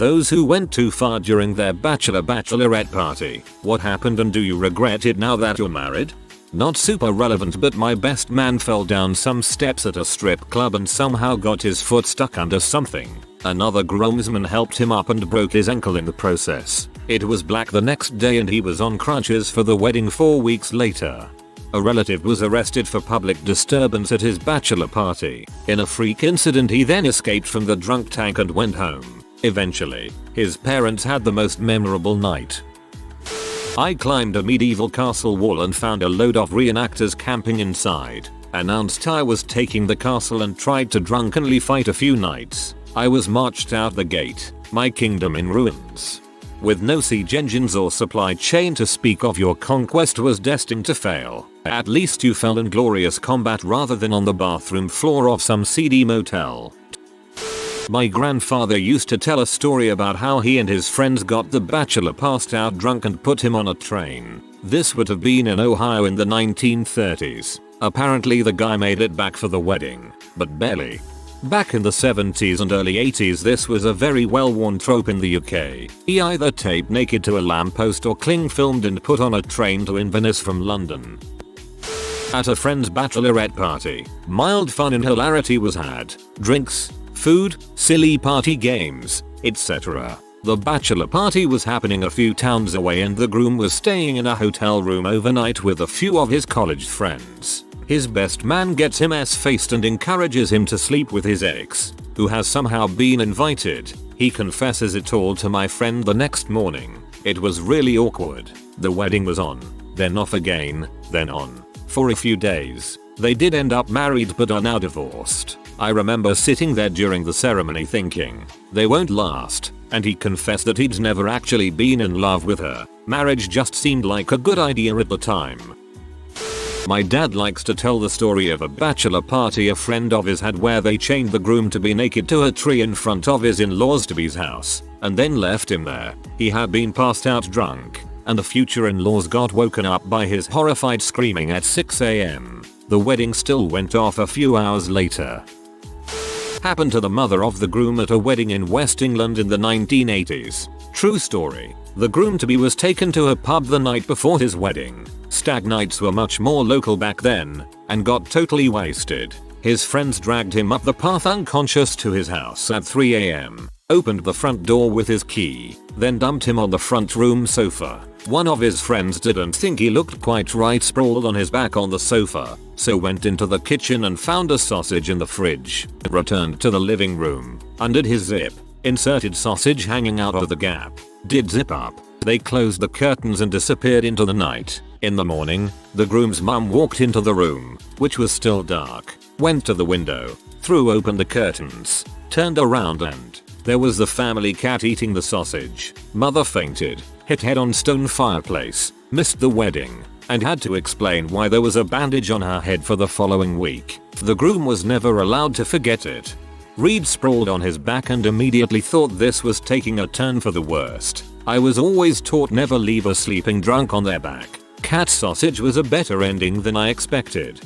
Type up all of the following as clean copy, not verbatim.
those who went too far during their bachelorette party? What happened and do you regret it now that you're married? Not super relevant, but my best man fell down some steps at a strip club and somehow got his foot stuck under something. Another groomsman helped him up and broke his ankle in the process. It was black the next day and he was on crutches for the wedding 4 weeks later. A relative was arrested for public disturbance at his bachelor party. In a freak incident, he then escaped from the drunk tank and went home. Eventually, his parents had the most memorable night. I climbed a medieval castle wall and found a load of reenactors camping inside. Announced I was taking the castle and tried to drunkenly fight a few knights. I was marched out the gate, my kingdom in ruins. With no siege engines or supply chain to speak of, your conquest was destined to fail. At least you fell in glorious combat rather than on the bathroom floor of some seedy motel. My grandfather used to tell a story about how he and his friends got the bachelor passed out drunk and put him on a train. This would have been in Ohio in the 1930s. Apparently the guy made it back for the wedding, but barely. Back in the 70s and early 80s, this was a very well-worn trope in the UK. He either taped naked to a lamppost or cling filmed and put on a train to Inverness from London. At a friend's bachelorette party, mild fun and hilarity was had. Drinks, food, silly party games, etc. The bachelor party was happening a few towns away and the groom was staying in a hotel room overnight with a few of his college friends. His best man gets him ass-faced and encourages him to sleep with his ex, who has somehow been invited. He confesses it all to my friend the next morning. It was really awkward. The wedding was on, then off again, then on. For a few days. They did end up married but are now divorced. I remember sitting there during the ceremony thinking, they won't last, and he confessed that he'd never actually been in love with her. Marriage just seemed like a good idea at the time. My dad likes to tell the story of a bachelor party a friend of his had where they chained the groom to be naked to a tree in front of his in-laws-to-be's house, and then left him there. He had been passed out drunk, and the future in-laws got woken up by his horrified screaming at 6 AM. The wedding still went off a few hours later. Happened to the mother of the groom at a wedding in West England in the 1980s. True story. The groom-to-be was taken to a pub the night before his wedding. Stag nights were much more local back then, and got totally wasted. His friends dragged him up the path unconscious to his house at 3 AM, opened the front door with his key, then dumped him on the front room sofa. One of his friends didn't think he looked quite right sprawled on his back on the sofa, so went into the kitchen and found a sausage in the fridge. Returned to the living room, undid his zip, inserted sausage hanging out of the gap, did zip up. They closed the curtains and disappeared into the night. In the morning, the groom's mum walked into the room, which was still dark, went to the window, threw open the curtains, turned around and there was the family cat eating the sausage. Mother fainted, hit head on stone fireplace, missed the wedding, and had to explain why there was a bandage on her head for the following week. The groom was never allowed to forget it. Reed sprawled on his back and immediately thought this was taking a turn for the worst. I was always taught never leave a sleeping drunk on their back. Cat sausage was a better ending than I expected.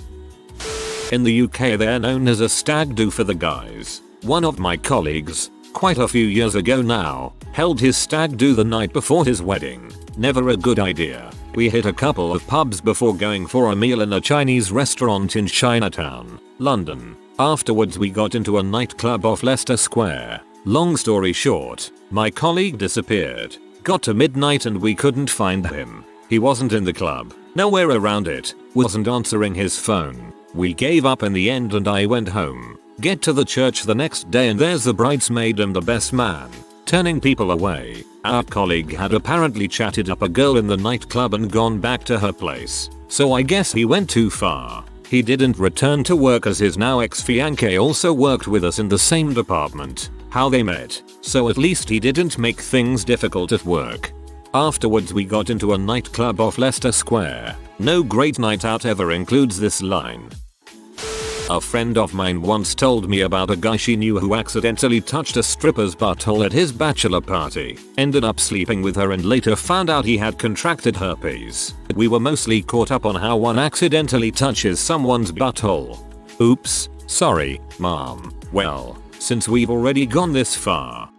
In the UK they're known as a stag do for the guys. One of my colleagues, quite a few years ago now, held his stag do the night before his wedding. Never a good idea. We hit a couple of pubs before going for a meal in a Chinese restaurant in Chinatown, London. Afterwards we got into a nightclub off Leicester Square. Long story short, my colleague disappeared. Got to midnight and we couldn't find him. He wasn't in the club, nowhere around it, wasn't answering his phone. We gave up in the end and I went home. Get to the church the next day and there's the bridesmaid and the best man, turning people away. Our colleague had apparently chatted up a girl in the nightclub and gone back to her place, so I guess he went too far. He didn't return to work as his now ex-fiancée also worked with us in the same department. How they met, so at least he didn't make things difficult at work. Afterwards we got into a nightclub off Leicester Square. No great night out ever includes this line. A friend of mine once told me about a guy she knew who accidentally touched a stripper's butthole at his bachelor party, ended up sleeping with her and later found out he had contracted herpes. We were mostly caught up on how one accidentally touches someone's butthole. Oops, sorry, mom. Well, since we've already gone this far.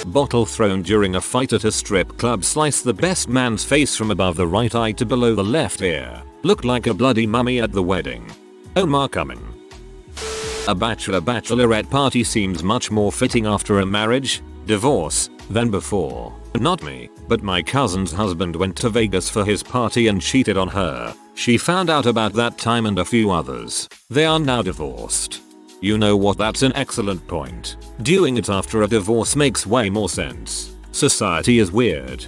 bottle thrown during a fight at a strip club sliced the best man's face from above the right eye to below the left ear. Looked like a bloody mummy at the wedding. Omar coming. A bachelorette party seems much more fitting after a marriage, divorce, than before. Not me, but my cousin's husband went to Vegas for his party and cheated on her. She found out about that time and a few others. They are now divorced. You know what, that's an excellent point. Doing it after a divorce makes way more sense. Society is weird.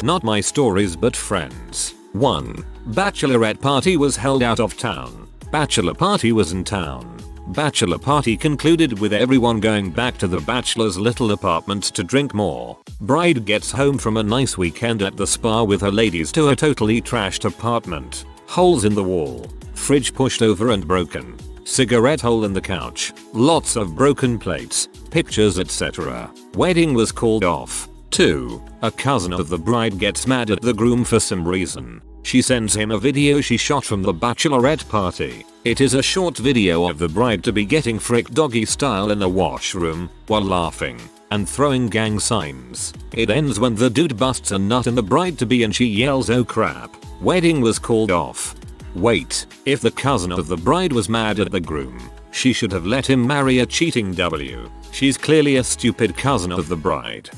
Not my stories but friends. 1. Bachelorette party was held out of town. Bachelor party was in town. Bachelor party concluded with everyone going back to the bachelor's little apartment to drink more. Bride gets home from a nice weekend at the spa with her ladies to a totally trashed apartment. Holes in the wall. Fridge pushed over and broken. Cigarette hole in the couch. Lots of broken plates. Pictures etc. Wedding was called off. 2. A cousin of the bride gets mad at the groom for some reason. She sends him a video she shot from the bachelorette party. It is a short video of the bride to be getting frick doggy style in the washroom while laughing and throwing gang signs. It ends when the dude busts a nut in the bride to be and she yells oh crap. Wedding was called off. Wait, if the cousin of the bride was mad at the groom, she should have let him marry a cheating W. She's clearly a stupid cousin of the bride.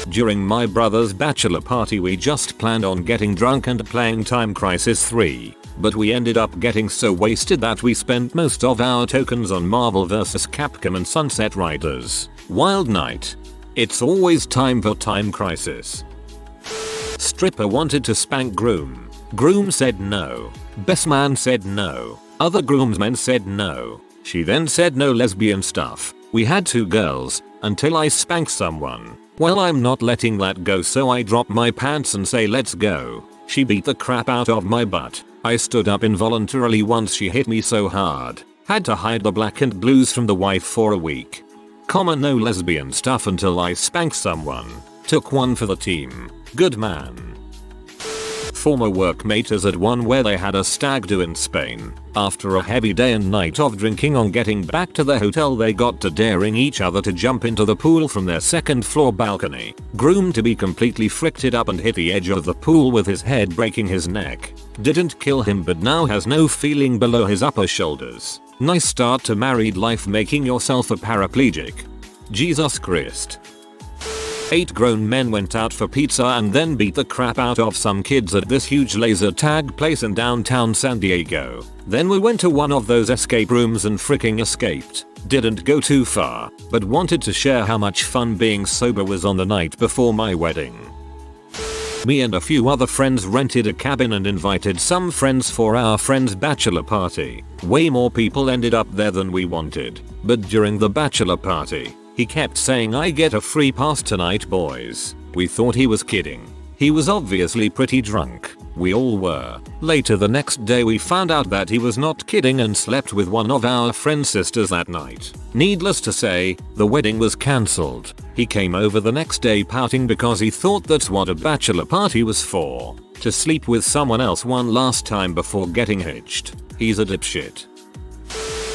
During my brother's bachelor party we just planned on getting drunk and playing Time Crisis 3, but we ended up getting so wasted that we spent most of our tokens on Marvel vs. Capcom and Sunset Riders. Wild night. It's always time for Time Crisis. Stripper wanted to spank groom. Groom said no. Best man said no. Other groomsmen said no. She then said no lesbian stuff. We had 2 girls, until I spanked someone. Well, I'm not letting that go, so I drop my pants and say let's go. She beat the crap out of my butt. I stood up involuntarily once she hit me so hard. Had to hide the black and blues from the wife for a week. No lesbian stuff until I spanked someone. Took one for the team. Good man. Former workmate is at one where they had a stag do in Spain. After a heavy day and night of drinking, on getting back to the hotel they got to daring each other to jump into the pool from their 2nd floor balcony. Groom to be completely fricked up and hit the edge of the pool with his head, breaking his neck. Didn't kill him but now has no feeling below his upper shoulders. Nice start to married life, making yourself a paraplegic. Jesus Christ. 8 grown men went out for pizza and then beat the crap out of some kids at this huge laser tag place in downtown San Diego. Then we went to one of those escape rooms and freaking escaped. Didn't go too far, but wanted to share how much fun being sober was on the night before my wedding. Me and a few other friends rented a cabin and invited some friends for our friend's bachelor party. Way more people ended up there than we wanted, but during the bachelor party, he kept saying I get a free pass tonight boys. We thought he was kidding. He was obviously pretty drunk. We all were. Later the next day we found out that he was not kidding and slept with one of our friend's sisters that night. Needless to say, the wedding was cancelled. He came over the next day pouting because he thought that's what a bachelor party was for. To sleep with someone else one last time before getting hitched. He's a dipshit.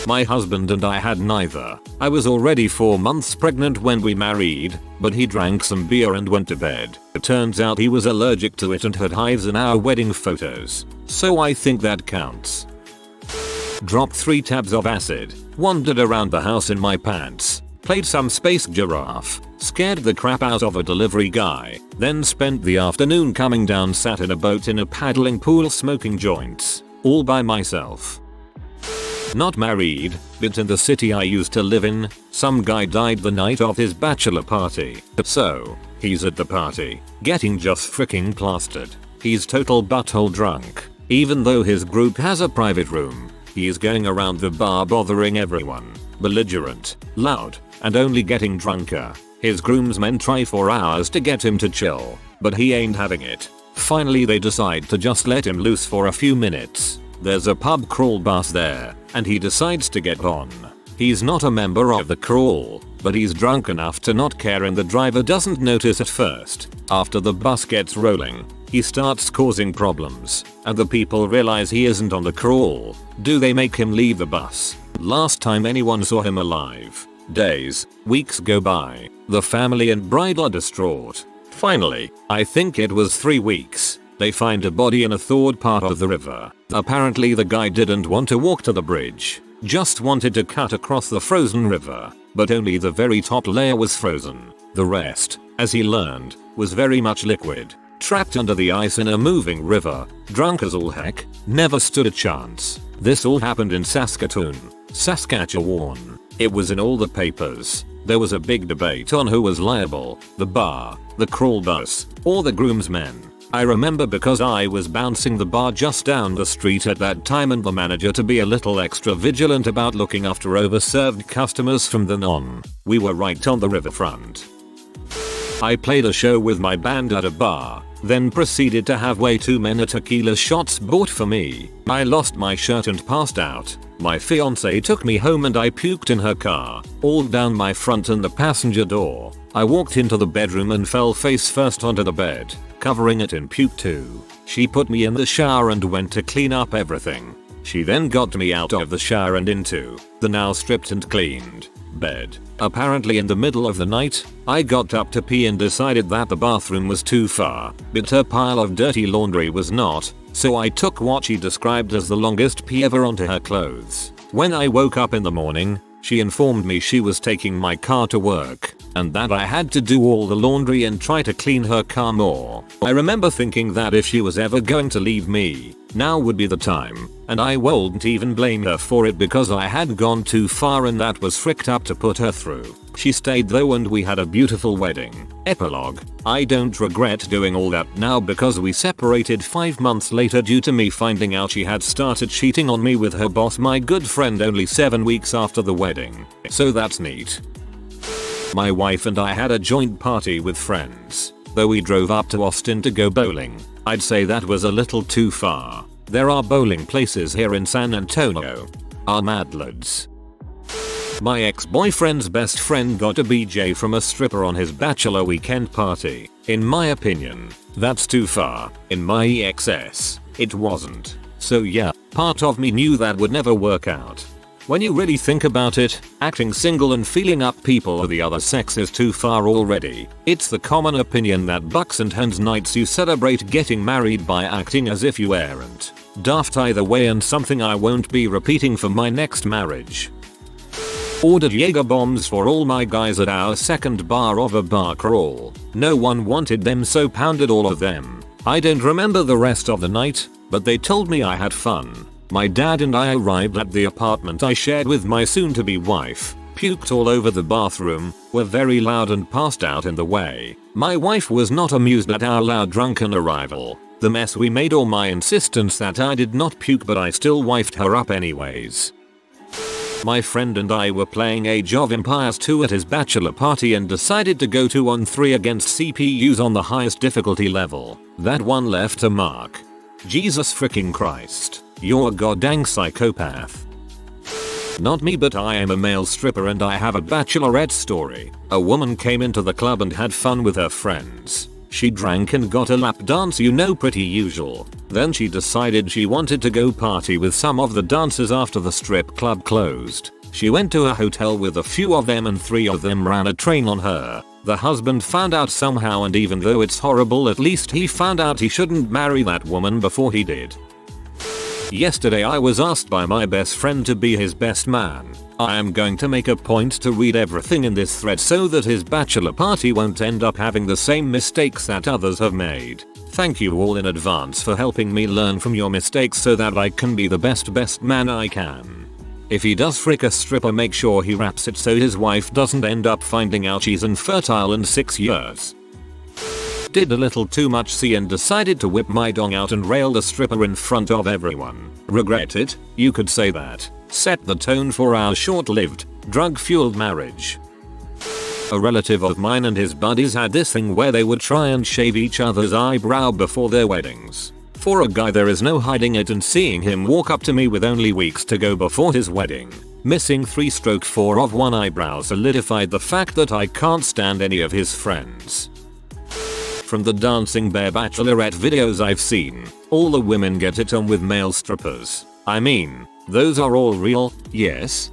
My husband and I had neither. I was already 4 months pregnant when we married, but he drank some beer and went to bed. It turns out he was allergic to it and had hives in our wedding photos. So I think that counts. Dropped 3 tabs of acid. Wandered around the house in my pants. Played some Space Giraffe. Scared the crap out of a delivery guy. Then spent the afternoon coming down, sat in a boat in a paddling pool smoking joints. All by myself. Not married, but in the city I used to live in, some guy died the night of his bachelor party. So, he's at the party, getting just freaking plastered. He's total butthole drunk. Even though his group has a private room, he is going around the bar bothering everyone. Belligerent, loud, and only getting drunker. His groomsmen try for hours to get him to chill, but he ain't having it. Finally they decide to just let him loose for a few minutes. There's a pub crawl bus there, and he decides to get on. He's not a member of the crawl, but he's drunk enough to not care and the driver doesn't notice at first. After the bus gets rolling, he starts causing problems, and the people realize he isn't on the crawl. Do they make him leave the bus? Last time anyone saw him alive. Days, weeks go by. The family and bride are distraught. Finally, I think it was 3 weeks, they find a body in a thawed part of the river. Apparently the guy didn't want to walk to the bridge, just wanted to cut across the frozen river, but only the very top layer was frozen. The rest, as he learned, was very much liquid. Trapped under the ice in a moving river, drunk as all heck, never stood a chance. This all happened in Saskatoon, Saskatchewan. It was in all the papers. There was a big debate on who was liable, the bar, the crawl bus, or the groomsmen. I remember because I was bouncing the bar just down the street at that time and the manager to be a little extra vigilant about looking after overserved customers from then on. We were right on the riverfront. I played a show with my band at a bar, then proceeded to have way too many tequila shots bought for me. I lost my shirt and passed out. My fiance took me home and I puked in her car, all down my front and the passenger door. I walked into the bedroom and fell face first onto the bed, covering it in puke too. She put me in the shower and went to clean up everything. She then got me out of the shower and into the now stripped and cleaned bed. Apparently in the middle of the night, I got up to pee and decided that the bathroom was too far, but her pile of dirty laundry was not, so I took what she described as the longest pee ever onto her clothes. When I woke up in the morning, she informed me she was taking my car to work, and that I had to do all the laundry and try to clean her car more. I remember thinking that if she was ever going to leave me, now would be the time, and I won't even blame her for it because I had gone too far and that was fricked up to put her through. She stayed though and we had a beautiful wedding. Epilogue. I don't regret doing all that now because we separated 5 months later due to me finding out she had started cheating on me with her boss, my good friend, only 7 weeks after the wedding. So that's neat. My wife and I had a joint party with friends. Though we drove up to Austin to go bowling, I'd say that was a little too far. There are bowling places here in San Antonio. Are mad loads. My ex-boyfriend's best friend got a BJ from a stripper on his bachelor weekend party. In my opinion, that's too far. In my EXS, it wasn't. So yeah, part of me knew that would never work out. When you really think about it, acting single and feeling up people of the other sex is too far already. It's the common opinion that bucks and hens nights you celebrate getting married by acting as if you aren't. Daft either way and something I won't be repeating for my next marriage. Ordered Jaeger bombs for all my guys at our second bar of a bar crawl. No one wanted them so pounded all of them. I don't remember the rest of the night, but they told me I had fun. My dad and I arrived at the apartment I shared with my soon-to-be wife, puked all over the bathroom, were very loud and passed out in the way. My wife was not amused at our loud drunken arrival, the mess we made, or my insistence that I did not puke, but I still wifed her up anyways. My friend and I were playing Age of Empires 2 at his bachelor party and decided to go 2-on-3 against CPUs on the highest difficulty level. That one left a mark. Jesus freaking Christ. You're a goddamn psychopath. Not me, but I am a male stripper and I have a bachelorette story. A woman came into the club and had fun with her friends. She drank and got a lap dance, pretty usual. Then she decided she wanted to go party with some of the dancers after the strip club closed. She went to a hotel with a few of them and 3 of them ran a train on her. The husband found out somehow, and even though it's horrible, at least he found out he shouldn't marry that woman before he did. Yesterday I was asked by my best friend to be his best man. I am going to make a point to read everything in this thread so that his bachelor party won't end up having the same mistakes that others have made. Thank you all in advance for helping me learn from your mistakes so that I can be the best man I can. If he does frick a stripper, make sure he wraps it so his wife doesn't end up finding out she's infertile in 6 years. Did a little too much see and decided to whip my dong out and rail the stripper in front of everyone. Regret it? You could say that. Set the tone for our short-lived, drug-fueled marriage. A relative of mine and his buddies had this thing where they would try and shave each other's eyebrow before their weddings. For a guy, there is no hiding it, and seeing him walk up to me with only weeks to go before his wedding, missing 3/4 of one eyebrow, solidified the fact that I can't stand any of his friends. From the dancing bear bachelorette videos I've seen, all the women get it on with male strippers. I mean, those are all real, yes?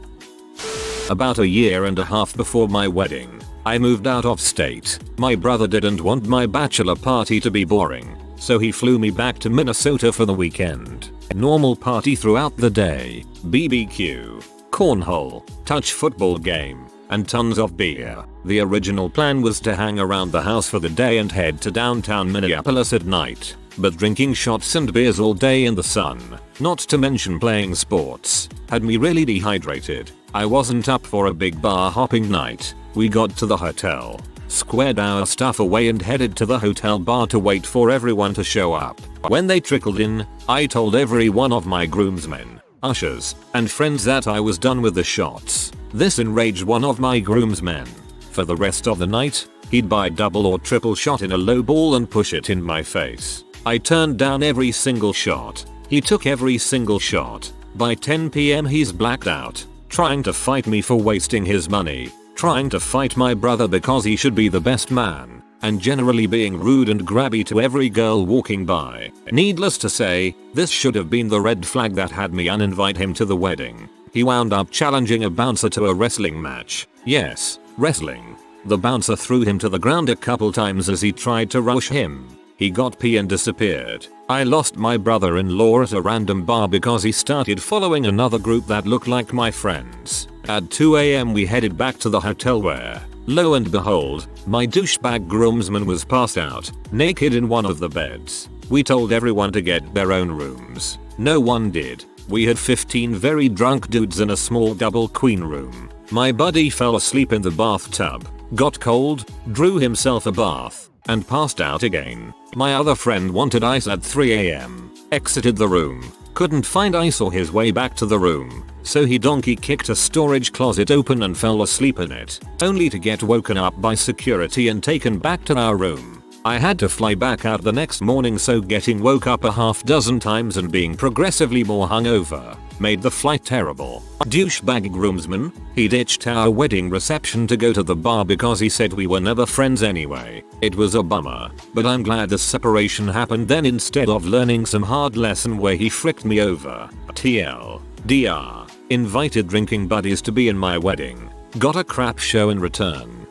About a year and a half before my wedding, I moved out of state. My brother didn't want my bachelor party to be boring, so he flew me back to Minnesota for the weekend. Normal party throughout the day, BBQ, cornhole, touch football game, and tons of beer. The original plan was to hang around the house for the day and head to downtown Minneapolis at night, but drinking shots and beers all day in the sun, not to mention playing sports, had me really dehydrated. I wasn't up for a big bar hopping night. We got to the hotel, squared our stuff away and headed to the hotel bar to wait for everyone to show up. When they trickled in, I told every one of my groomsmen, ushers, and friends that I was done with the shots. This enraged one of my groomsmen. For the rest of the night, he'd buy double or triple shot in a low ball and push it in my face. I turned down every single shot. He took every single shot. By 10 PM he's blacked out, trying to fight me for wasting his money, trying to fight my brother because he should be the best man, and generally being rude and grabby to every girl walking by. Needless to say, this should have been the red flag that had me uninvite him to the wedding. He wound up challenging a bouncer to a wrestling match. Yes, wrestling. The bouncer threw him to the ground a couple times as he tried to rush him. He got pee and disappeared. I lost my brother-in-law at a random bar because he started following another group that looked like my friends. At 2 AM we headed back to the hotel where, lo and behold, my douchebag groomsman was passed out, naked in one of the beds. We told everyone to get their own rooms. No one did. We had 15 very drunk dudes in a small double queen room. My buddy fell asleep in the bathtub, got cold, drew himself a bath, and passed out again. My other friend wanted ice at 3 AM, exited the room, couldn't find ice or his way back to the room, so he donkey kicked a storage closet open and fell asleep in it, only to get woken up by security and taken back to our room. I had to fly back out the next morning, so getting woke up a half dozen times and being progressively more hungover made the flight terrible. Douchebag groomsman, he ditched our wedding reception to go to the bar because he said we were never friends anyway. It was a bummer, but I'm glad the separation happened then instead of learning some hard lesson where he fricked me over. TLDR, invited drinking buddies to be in my wedding, got a crap show in return.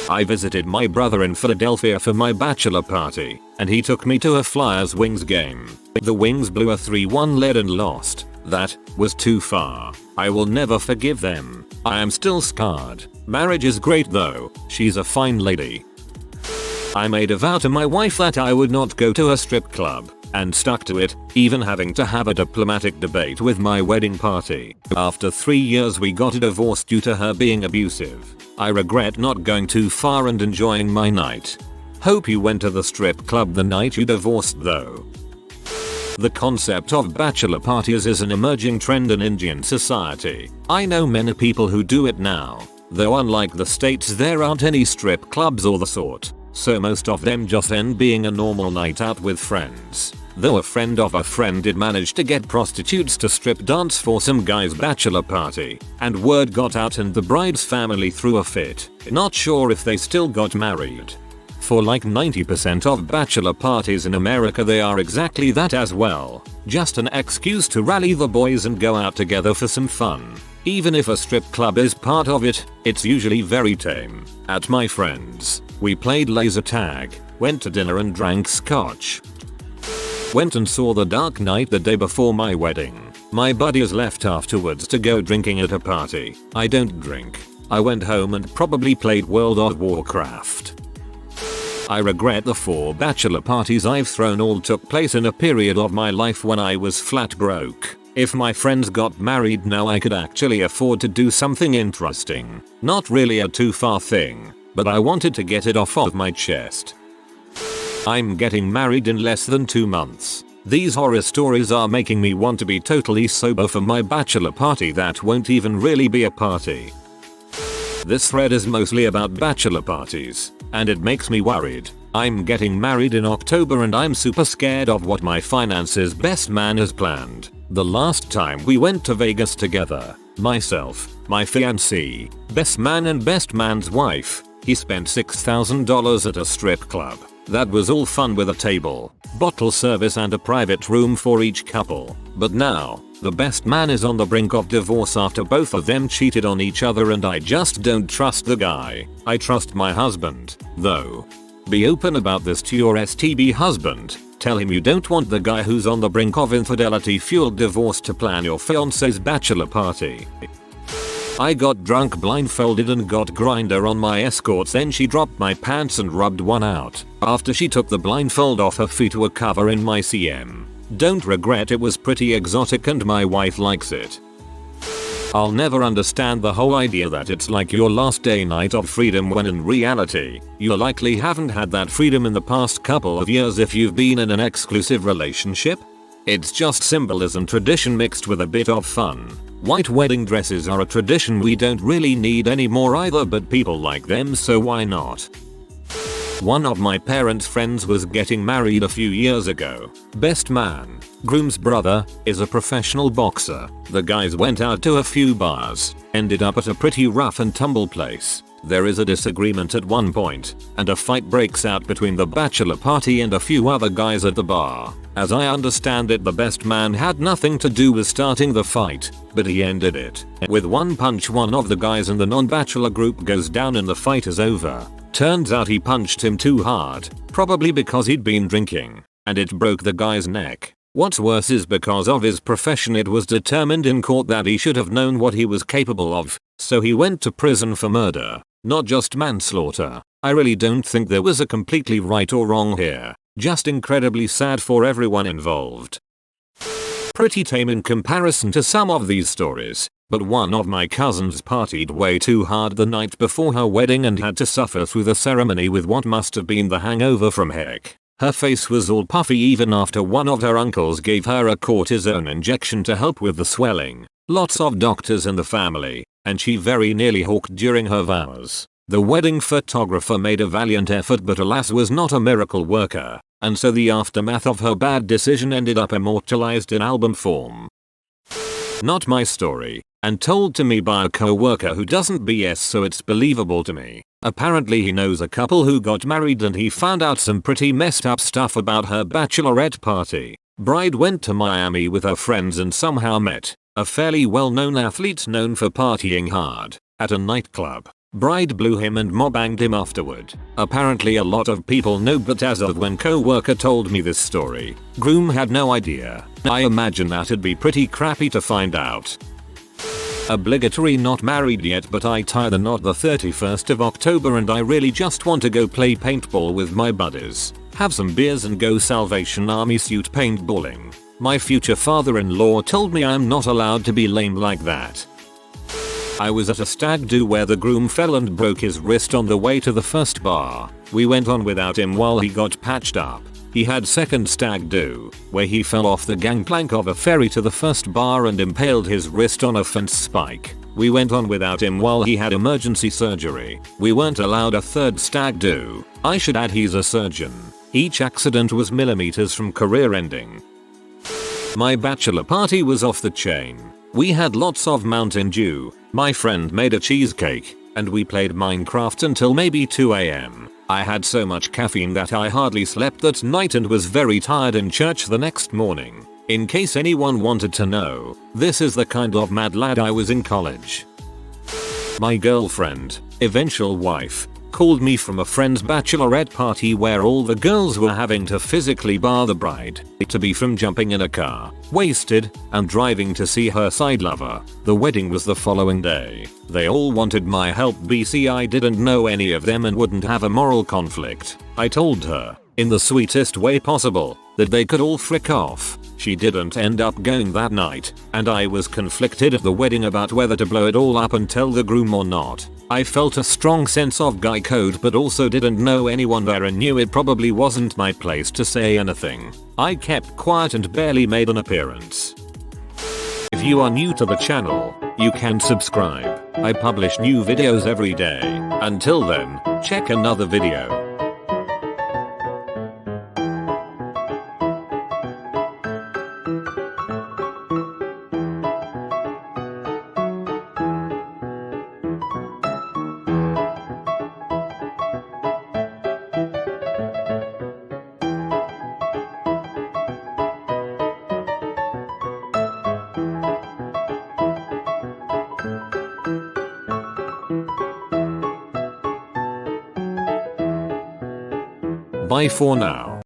I visited my brother in Philadelphia for my bachelor party, and he took me to a Flyers Wings game. The Wings blew a 3-1 lead and lost. That was too far. I will never forgive them. I am still scarred. Marriage is great though. She's a fine lady. I made a vow to my wife that I would not go to a strip club, and stuck to it, even having to have a diplomatic debate with my wedding party. After 3 years we got a divorce due to her being abusive. I regret not going too far and enjoying my night. Hope you went to the strip club the night you divorced though. The concept of bachelor parties is an emerging trend in Indian society. I know many people who do it now, though unlike the States there aren't any strip clubs or the sort, so most of them just end being a normal night out with friends. Though a friend of a friend did manage to get prostitutes to strip dance for some guy's bachelor party, and word got out and the bride's family threw a fit. Not sure if they still got married. For like 90% of bachelor parties in America they are exactly that as well. Just an excuse to rally the boys and go out together for some fun. Even if a strip club is part of it, it's usually very tame. At my friend's, we played laser tag, went to dinner and drank scotch. Went and saw The Dark Knight the day before my wedding. My buddies left afterwards to go drinking at a party. I don't drink. I went home and probably played World of Warcraft. I regret the 4 bachelor parties I've thrown all took place in a period of my life when I was flat broke. If my friends got married now I could actually afford to do something interesting. Not really a too far thing, but I wanted to get it off of my chest. I'm getting married in less than 2 months. These horror stories are making me want to be totally sober for my bachelor party that won't even really be a party. This thread is mostly about bachelor parties, and it makes me worried. I'm getting married in October and I'm super scared of what my finances best man has planned. The last time we went to Vegas together, myself, my fiancée, best man and best man's wife, he spent $6,000 at a strip club. That was all fun with a table, bottle service and a private room for each couple. But now, The best man is on the brink of divorce after both of them cheated on each other, and I just don't trust the guy. I trust my husband, though. Be open about this to your STB husband. Tell him you don't want the guy who's on the brink of infidelity-fueled divorce to plan your fiance's bachelor party. I got drunk blindfolded and got Grindr on my escort, then she dropped my pants and rubbed one out after she took the blindfold off her feet to a cover in my CM. Don't regret, it was pretty exotic and my wife likes it. I'll never understand the whole idea that it's like your last day night of freedom when in reality, you likely haven't had that freedom in the past couple of years if you've been in an exclusive relationship. It's just symbolism tradition mixed with a bit of fun. White wedding dresses are a tradition we don't really need anymore either, but people like them, so why not? One of my parents' friends was getting married a few years ago. Best man, groom's brother, is a professional boxer. The guys went out to a few bars, ended up at a pretty rough and tumble place. There is a disagreement at one point, and a fight breaks out between the bachelor party and a few other guys at the bar. As I understand it, the best man had nothing to do with starting the fight, but he ended it. With one punch, one of the guys in the non-bachelor group goes down and the fight is over. Turns out he punched him too hard, probably because he'd been drinking, and it broke the guy's neck. What's worse is because of his profession it was determined in court that he should have known what he was capable of, so he went to prison for murder, not just manslaughter. I really don't think there was a completely right or wrong here, just incredibly sad for everyone involved. Pretty tame in comparison to some of these stories, but one of my cousins partied way too hard the night before her wedding and had to suffer through the ceremony with what must have been the hangover from heck. Her face was all puffy even after one of her uncles gave her a cortisone injection to help with the swelling. Lots of doctors in the family, and she very nearly hawked during her vows. The wedding photographer made a valiant effort but alas was not a miracle worker, and so the aftermath of her bad decision ended up immortalized in album form. Not my story, and told to me by a co-worker who doesn't BS, so it's believable to me. Apparently he knows a couple who got married and he found out some pretty messed up stuff about her bachelorette party. Bride went to Miami with her friends and somehow met a fairly well-known athlete known for partying hard at a nightclub. Bride blew him and mobbanged him afterward. Apparently a lot of people know, but as of when co-worker told me this story, groom had no idea. I imagine that'd be pretty crappy to find out. Obligatory not married yet, but I tie the knot the 31st of October and I really just want to go play paintball with my buddies, have some beers and go Salvation Army suit paintballing. My future father-in-law told me I'm not allowed to be lame like that. I was at a stag do where the groom fell and broke his wrist on the way to the first bar. We went on without him while he got patched up. He had second stag do, where he fell off the gangplank of a ferry to the first bar and impaled his wrist on a fence spike. We went on without him while he had emergency surgery. We weren't allowed a third stag do. I should add he's a surgeon. Each accident was millimeters from career ending. My bachelor party was off the chain. We had lots of Mountain Dew, my friend made a cheesecake, and we played Minecraft until maybe 2 AM. I had so much caffeine that I hardly slept that night and was very tired in church the next morning. In case anyone wanted to know, this is the kind of mad lad I was in college. My girlfriend, eventual wife, called me from a friend's bachelorette party where all the girls were having to physically bar the bride to be from jumping in a car, wasted, and driving to see her side lover. The wedding was the following day. They all wanted my help. BC I didn't know any of them and wouldn't have a moral conflict. I told her, in the sweetest way possible, that they could all frick off. She didn't end up going that night, and I was conflicted at the wedding about whether to blow it all up and tell the groom or not. I felt a strong sense of guy code but also didn't know anyone there and knew it probably wasn't my place to say anything. I kept quiet and barely made an appearance. If you are new to the channel, you can subscribe. I publish new videos every day. Until then, check another video. Bye for now.